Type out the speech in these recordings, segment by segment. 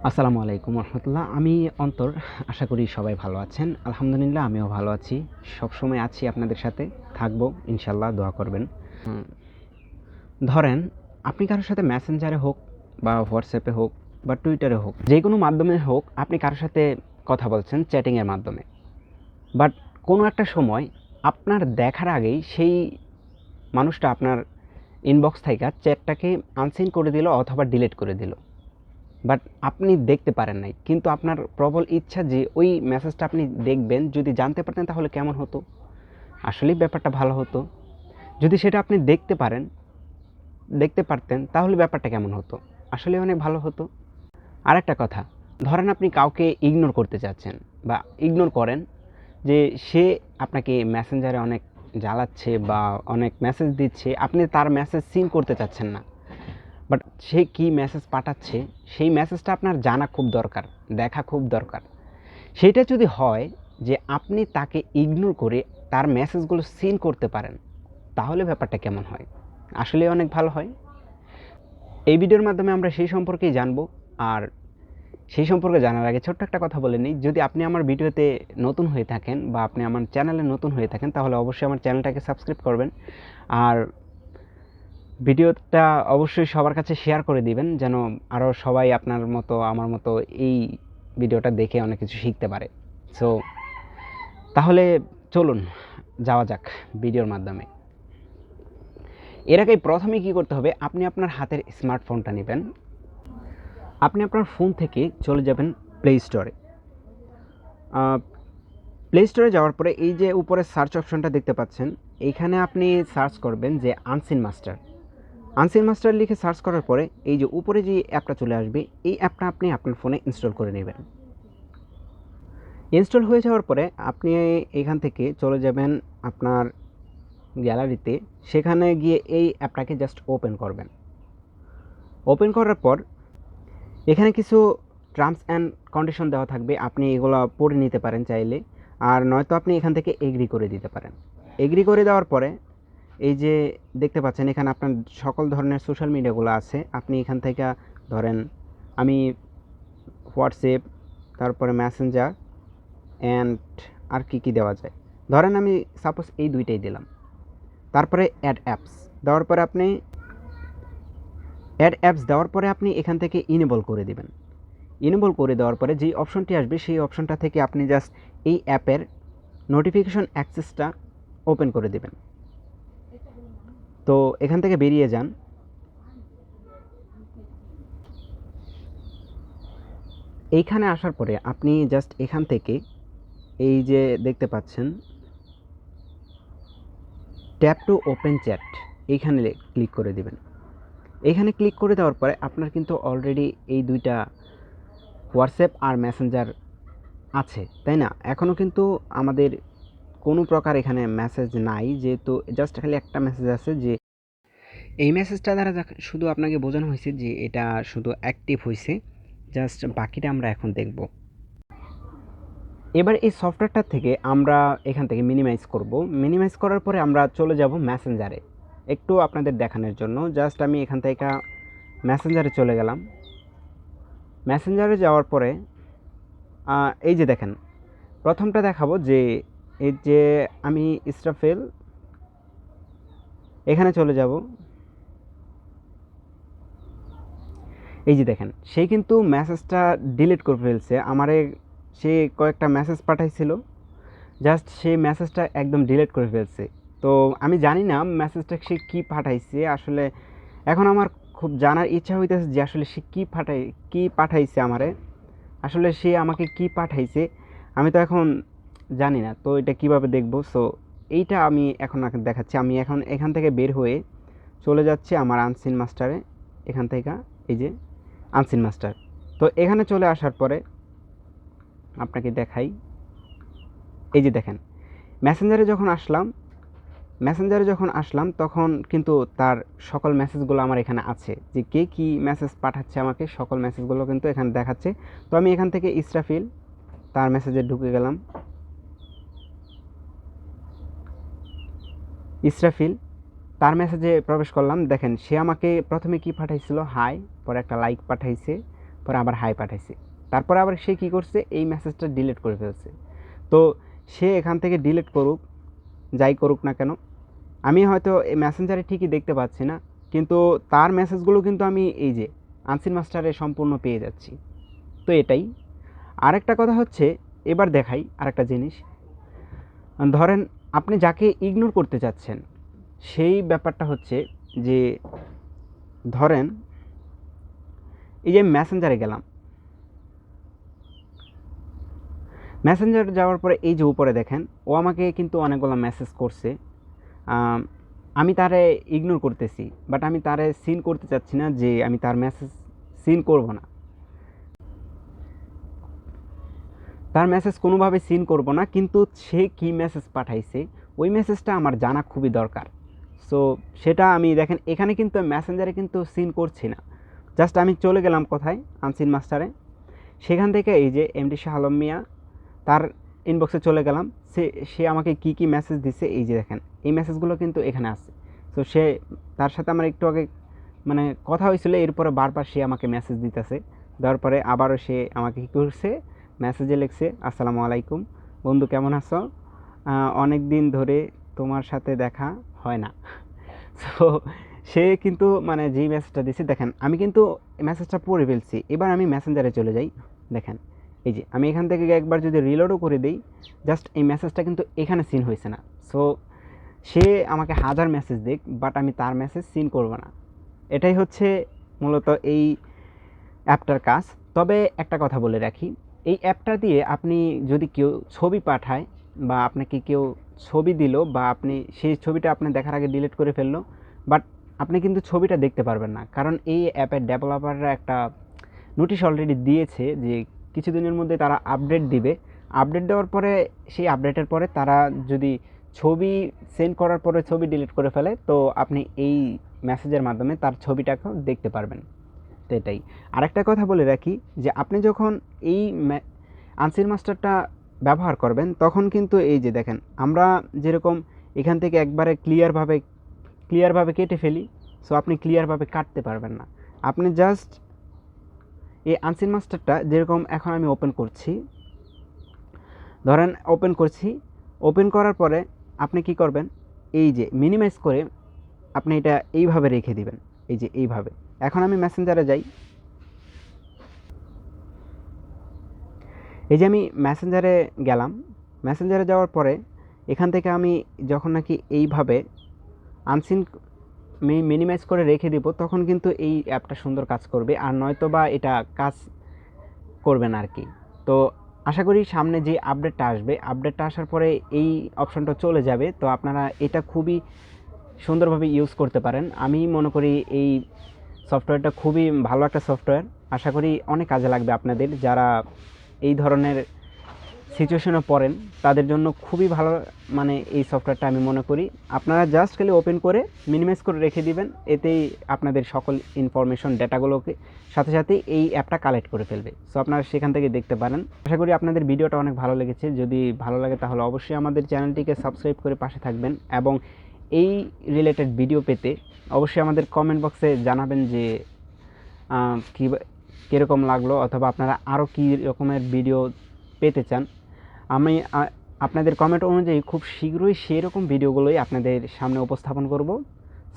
আসসালামু আলাইকুম রহমতুল্লাহ। আমি অন্তর। আশা করি সবাই ভালো আছেন। আলহামদুলিল্লাহ আমিও ভালো আছি। সবসময় আছি আপনাদের সাথে, থাকবো ইনশাল্লাহ, দোয়া করবেন। উম, ধরেন আপনি কারোর সাথে মেসেঞ্জারে হোক বা হোয়াটসঅ্যাপে হোক বা টুইটারে হোক, যে কোনো মাধ্যমে হোক, আপনি কারোর সাথে কথা বলছেন চ্যাটিংয়ের মাধ্যমে। বাট কোনো একটা সময় আপনার দেখার আগেই সেই মানুষটা আপনার ইনবক্স থেকে চ্যাটটাকে আনসিন করে দিল অথবা ডিলিট করে দিল। বাট আপনি দেখতে পারেন নাই, কিন্তু আপনার প্রবল ইচ্ছা যে ওই মেসেজটা আপনি দেখবেন। যদি জানতে পারতেন তাহলে কেমন হতো? আসলেই ব্যাপারটা ভালো হতো। যদি সেটা আপনি দেখতে পারতেন তাহলে ব্যাপারটা কেমন হতো? আসলে অনেক ভালো হতো। আর একটা কথা, ধরেন আপনি কাউকে ইগনোর করতে চাচ্ছেন বা ইগনোর করেন, যে সে আপনাকে মেসেঞ্জারে অনেক জ্বালাচ্ছে বা অনেক মেসেজ দিচ্ছে, আপনি তার মেসেজ সিন করতে চাচ্ছেন না। বাট সে কী মেসেজ পাঠাচ্ছে সেই মেসেজটা আপনার জানা খুব দরকার, দেখা খুব দরকার। সেইটা যদি হয় যে আপনি তাকে ইগনোর করে তার মেসেজগুলো সিন করতে পারেন, তাহলে ব্যাপারটা কেমন হয়? আসলে অনেক ভালো হয়। এই ভিডিওর মাধ্যমে আমরা সেই সম্পর্কেই জানবো। আর সেই সম্পর্কে জানার আগে ছোট্ট একটা কথা বলে নিই, যদি আপনি আমার ভিডিওতে নতুন হয়ে থাকেন বা আপনি আমার চ্যানেলে নতুন হয়ে থাকেন, তাহলে অবশ্যই আমার চ্যানেলটাকে সাবস্ক্রাইব করবেন। আর ভিডিওটা অবশ্যই সবার কাছে শেয়ার করে দিবেন, যেন আরও সবাই আপনার মতো আমার মতো এই ভিডিওটা দেখে অনেক কিছু শিখতে পারে। সো তাহলে চলুন যাওয়া যাক ভিডিওর মাধ্যমে। এর আগে প্রথমে কী করতে হবে, আপনি আপনার হাতের স্মার্টফোনটা নেবেন। আপনি আপনার ফোন থেকে চলে যাবেন প্লে স্টোরে। প্লে স্টোরে যাওয়ার পরে এই যে উপরে সার্চ অপশনটা দেখতে পাচ্ছেন, এইখানে আপনি সার্চ করবেন যে আনসিন মাস্টার। আনসিন মাস্টার লিখে সার্চ করার পরে এই যে উপরে যে অ্যাপটা চলে আসবে, এই অ্যাপটা আপনি আপনার ফোনে ইনস্টল করে নেবেন। ইনস্টল হয়ে যাওয়ার পরে আপনি এখান থেকে চলে যাবেন আপনার গ্যালারিতে। সেখানে গিয়ে এই অ্যাপটাকে জাস্ট ওপেন করবেন। ওপেন করার পর এখানে কিছু টার্মস অ্যান্ড কন্ডিশন দেওয়া থাকবে, আপনি এগুলো পড়ে নিতে পারেন চাইলে, আর নয়তো আপনি এখান থেকে এগ্রি করে দিতে পারেন। এগ্রি করে দেওয়ার পরে এই যে দেখতে পাচ্ছেন এখানে আপনার সকল ধরনের সোশ্যাল মিডিয়াগুলো আছে। আপনি এখান থেকে ধরেন আমি হোয়াটসঅ্যাপ, তারপরে মেসেঞ্জার অ্যান্ড আর কি দেওয়া যায়, ধরেন আমি সাপোজ এই দুইটাই দিলাম। তারপরে অ্যাড অ্যাপস দেওয়ার পরে আপনি এখান থেকে ইনেবল করে দিবেন। ইনেবল করে দেওয়ার পরে যেই অপশনটি আসবে সেই অপশনটা থেকে আপনি জাস্ট এই অ্যাপের নোটিফিকেশন অ্যাক্সেসটা ওপেন করে দেবেন। তো এখান থেকে বেরিয়ে যান। এইখানে আসার পরে আপনি জাস্ট এখান থেকে এই যে দেখতে পাচ্ছেন ট্যাপ টু ওপেন চ্যাট, এইখানে ক্লিক করে দেবেন। এইখানে ক্লিক করে দেওয়ার পরে আপনার কিন্তু অলরেডি এই দুইটা হোয়াটসঅ্যাপ আর মেসেঞ্জার আছে, তাই না? এখনও কিন্তু আমাদের কোনো প্রকার এখানে মেসেজ নাই, যেহেতু জাস্ট খালি একটা মেসেজ আছে, যে এই মেসেজটা দ্বারা শুধু আপনাকে বোঝানো হয়েছে যে এটা শুধু অ্যাক্টিভ হয়েছে। জাস্ট বাকিটা আমরা এখন দেখব। এবার এই সফটওয়্যারটা থেকে আমরা এখান থেকে মিনিমাইজ করব। মিনিমাইজ করার পরে আমরা চলে যাব মেসেঞ্জারে। একটু আপনাদের দেখানোর জন্য জাস্ট আমি এখান থেকে মেসেঞ্জারে চলে গেলাম। মেসেঞ্জারে যাওয়ার পরে এই যে দেখেন, প্রথমটা দেখাবো যে এই যে আমি ইসরাফেল, এখানে চলে যাব। এই যে দেখেন, সে কিন্তু মেসেজটা ডিলিট করে ফেলছে। আমারে সে কয়েকটা মেসেজ পাঠাইছিল, জাস্ট সেই মেসেজটা একদম ডিলিট করে ফেলছে। তো আমি জানি না মেসেজটা সে কী পাঠাইছে আসলে। এখন আমার খুব জানার ইচ্ছা হইতেছে যে আসলে সে কী পাঠাইছে আমারে। আসলে সে আমাকে কী পাঠাইছে আমি তো এখন জানি না। তো এটা কিভাবে দেখব? সো এইটা আমি এখন দেখাচ্ছি। আমি এখন এখান থেকে বের হয়ে চলে যাচ্ছি আমার আনসিন মাস্টারে। এখান থেকে এই যে আনসিন মাস্টার, তো এখানে চলে আসার পরে আপনাকে দেখাই। এই যে দেখেন, মেসেঞ্জারে যখন আসলাম তখন কিন্তু তার সকল মেসেজগুলো আমার এখানে আছে, যে কে কী মেসেজ পাঠাচ্ছে আমাকে, সকল মেসেজগুলো কিন্তু এখানে দেখাচ্ছে। তো আমি এখান থেকে ইসরাফিল তার মেসেজে ঢুকে গেলাম। ইসরাফিল তার মেসেজে প্রবেশ করলাম। দেখেন সে আমাকে প্রথমে কি পাঠাইছিল, হাই, পরে একটা লাইক পাঠাইছে, পরে আবার হাই পাঠাইছি, তারপরে আবার সে কী করছে, এই মেসেজটা ডিলিট করে ফেলছে। তো সে এখান থেকে ডিলিট করুক, যাই করুক না কেন, আমি হয়তো এই মেসেঞ্জারে ঠিকই দেখতে পাচ্ছি না, কিন্তু তার মেসেজগুলো কিন্তু আমি এই যে আনসিন মাস্টারে সম্পূর্ণ পেয়ে যাচ্ছি। তো এটাই। আরেকটা কথা হচ্ছে, এবার দেখাই আরেকটা জিনিস। ধরেন আপনি যাকে ইগনোর করতে চাচ্ছেন, সেই ব্যাপারটা হচ্ছে যে ধরেন এই যে মেসেঞ্জারে গেলাম, মেসেঞ্জারে যাওয়ার পরে এই যে উপরে দেখেন, ও আমাকে কিন্তু অনেকগুলো মেসেজ করছে। আমি তারে ইগনোর করতেছি, বাট আমি তারে সিন করতে চাচ্ছি না, যে আমি তার মেসেজ সিন করব না, তার মেসেজ কোনোভাবে সিন করব না, কিন্তু সে কি মেসেজ পাঠাইছে ওই মেসেজটা আমার জানা খুবই দরকার। সো সেটা আমি দেখেন এখানে কিন্তু মেসেঞ্জারে কিন্তু সিন করছি না, জাস্ট আমি চলে গেলাম কোথায়, আনসিন মাস্টারে, সেখান থেকে এই যে এমডি শাহ আলম মিয়া, তার ইনবক্সে চলে গেলাম। সে আমাকে কি কি মেসেজ দিছে এই যে দেখেন, এই মেসেজগুলো কিন্তু এখানে আছে। সো সে, তার সাথে আমার একটু আগে মানে কথা হয়েছিল, এরপরে বারবার সে আমাকে মেসেজ দিতেছে। দেওয়ার পরে আবারও সে আমাকে কী করছে, মেসেজে লিখছে, আসসালামু আলাইকুম বন্ধু, কেমন আছো, অনেক দিন ধরে তোমার সাথে দেখা হয় না। সো সে কিন্তু মানে যেই মেসেজটা দিছে দেখেন, আমি কিন্তু মেসেজটা পড়ে ফেলছি। এবার আমি মেসেঞ্জারে চলে যাই, দেখেন এই যে আমি এখান থেকে একবার যদি রিলোডও করে দিই, জাস্ট এই মেসেজটা কিন্তু এখানে সিন হয়েছে না। সো সে আমাকে হাজার মেসেজ দিক, বাট আমি তার মেসেজ সিন করব না। এটাই হচ্ছে মূলত এই অ্যাপটার কাজ। তবে একটা কথা বলে রাখি, এই অ্যাপটা দিয়ে আপনি যদি কেউ ছবি পাঠায়, বা আপনাকে কেউ ছবি দিল, বা আপনি সেই ছবিটা আপনি দেখার আগে ডিলিট করে ফেললো, বাট আপনি কিন্তু ছবিটা দেখতে পারবেন না, কারণ এই অ্যাপের ডেভেলপাররা একটা নোটিশ অলরেডি দিয়েছে যে কিছুদিনের মধ্যে তারা আপডেট দিবে। আপডেট দেওয়ার পরে, সেই আপডেটের পরে তারা যদি ছবি সেন্ড করার পরে ছবি ডিলিট করে ফেলে, তো আপনি এই মেসেজের মাধ্যমে তার ছবিটাকেও দেখতে পারবেন। তো এটাই। আরেকটা কথা বলে রাখি, যে আপনি যখন এই আনসিন মাস্টারটা ব্যবহার করবেন, তখন কিন্তু এই যে দেখেন, আমরা যেরকম এখান থেকে একবারে ক্লিয়ারভাবে কেটে ফেলি, সো আপনি ক্লিয়ারভাবে কাটতে পারবেন না। আপনি জাস্ট এই আনসিন মাস্টারটা যেরকম এখন আমি ওপেন করছি, ধরেন ওপেন করার পরে আপনি কি করবেন, এই যে মিনিমাইজ করে আপনি এটা এইভাবে রেখে দিবেন, এই যে এইভাবে। এখন আমি মেসেঞ্জারে যাই, এই যে আমি মেসেঞ্জারে গেলাম, মেসেঞ্জারে যাওয়ার পরে এখান থেকে আমি যখন নাকি এইভাবে আনসিন মিনিমাইজ করে রেখে দিব, তখন কিন্তু এই অ্যাপটা সুন্দর কাজ করবে, আর নয়তো বা এটা কাজ করবে না আর কি। তো আশা করি সামনে যে আপডেটটা আসবে, আপডেটটা আসার পরে এই অপশনটা চলে যাবে, তো আপনারা এটা খুবই সুন্দরভাবে ইউজ করতে পারেন। আমি মনে করি এই সফটওয়্যারটা খুবই ভালো একটা সফটওয়্যার। আশা করি অনেক কাজে লাগবে আপনাদের, যারা এই ধরনের সিচুয়েশনে পড়েন তাদের জন্য খুবই ভালো। মানে এই সফটওয়্যারটা আমি মনে করি আপনারা জাস্ট খালি ওপেন করে মিনিমাইজ করে রেখে দিবেন, এতেই আপনাদের সকল ইনফরমেশন ডেটাগুলোকে সাথে সাথে এই অ্যাপটা কালেক্ট করে ফেলবে। সো আপনারা সেখান থেকে দেখতে পারেন। আশা করি আপনাদের ভিডিওটা অনেক ভালো লেগেছে। যদি ভালো লাগে তাহলে অবশ্যই আমাদের চ্যানেলটিকে সাবস্ক্রাইব করে পাশে থাকবেন, এবং এই রিলেটেড ভিডিও পেতে অবশ্যই আমাদের কমেন্ট বক্সে জানাবেন যে কী কীরকম লাগলো, অথবা আপনারা আরও কী রকমের ভিডিও পেতে চান। আমি আপনাদের কমেন্ট অনুযায়ী খুব শীঘ্রই সেই রকম ভিডিওগুলোই আপনাদের সামনে উপস্থাপন করব।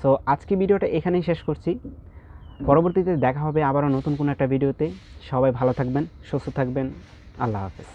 সো আজকে ভিডিওটা এখানেই শেষ করছি। পরবর্তীতে দেখা হবে আবারও নতুন কোনো একটা ভিডিওতে। সবাই ভালো থাকবেন, সুস্থ থাকবেন। আল্লাহ হাফেজ।